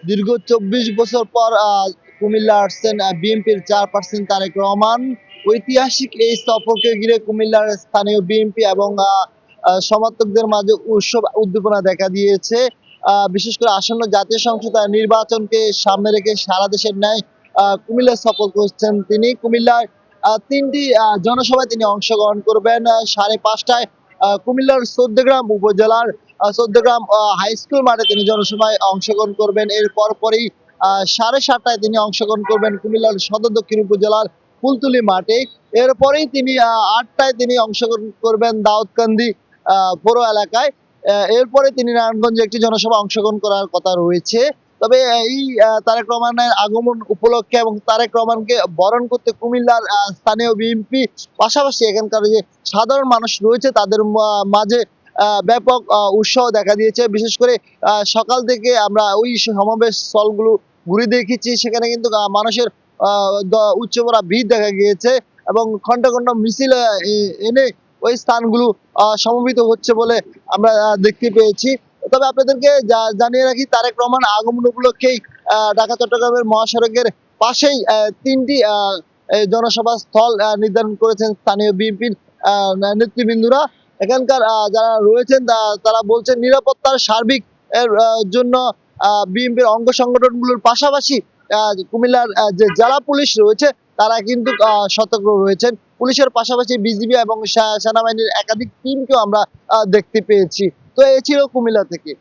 দীর্ঘ ২৪ বছর পর কুমিল্লা আসছেন বিএনপির চেয়ারপারসন তারেক রহমান। ঐতিহাসিক এই সফরকে ঘিরে কুমিল্লার স্থানীয় বিএনপি এবং সমর্থকদের মাঝে উৎসব উদ্দীপনা দেখা দিয়েছে। বিশেষ করে আসন্ন জাতীয় সংসদ নির্বাচনকে সামনে রেখে সারা দেশের ন্যায় কুমিল্লা সফর করছেন তিনি। কুমিল্লার ৩টি জনসভায় তিনি অংশগ্রহণ করবেন। ৫:৩০টায় কুমিল্লার চৌদ্দগ্রাম উপজেলার চৌদ্দগ্রাম হাই স্কুল মাঠে তিনি জনসভায় অংশগ্রহণ করবেন। এর পরপরই ৭:৩০টায় তিনি অংশগ্রহণ করবেন কুমিল্লার সদর দক্ষিণ উপজেলার ফুলতুলি মাঠে। এরপরেই তিনি ৮টায় তিনি অংশগ্রহণ করবেন দাউদকান্দি পৌর এলাকায়। এরপরে তিনি নারায়ণগঞ্জে একটি জনসভা অংশগ্রহণ করার কথা রয়েছে। তবে এই তারেক রহমানের আগমন উপলক্ষে এবং তারেক রহমানকে বরণ করতে কুমিল্লার স্থানীয় বিএনপি পাশাপাশি এখানকার যে সাধারণ মানুষ রয়েছে তাদের মাঝে ব্যাপক উৎসাহ দেখা দিয়েছে। বিশেষ করে সকাল থেকে আমরা ওই সমাবেশ স্থলগুলো ঘুরে দেখেছি, সেখানে কিন্তু মানুষের উচ্চ ভরা ভিড় দেখা গিয়েছে এবং খন্ড খন্ড মিছিল এনে ওই স্থানগুলো সমবেত হচ্ছে বলে আমরা দেখতে পেয়েছি। তবে আপনাদেরকে জানিয়ে রাখি, তারেক রহমান আগমন উপলক্ষেই ঢাকা চট্টগ্রামের মহাসড়কের পাশেই ৩টি জনসভা স্থল নির্ধারণ করেছেন স্থানীয় বিএনপির নেতৃবৃন্দরা। এখানকার যারা রয়েছেন তারা বলছেন নিরাপত্তার সার্বিক এর জন্য বিএনপির অঙ্গ সংগঠনগুলোর পাশাপাশি কুমিল্লার যে জেলা পুলিশ রয়েছে তারা কিন্তু সতর্ক রয়েছেন। পুলিশের পাশাপাশি বিজিবি এবং সেনাবাহিনীর একাধিক টিমকেও আমরা দেখতে পেয়েছি। তো এই ছিল কুমিল্লা থেকে।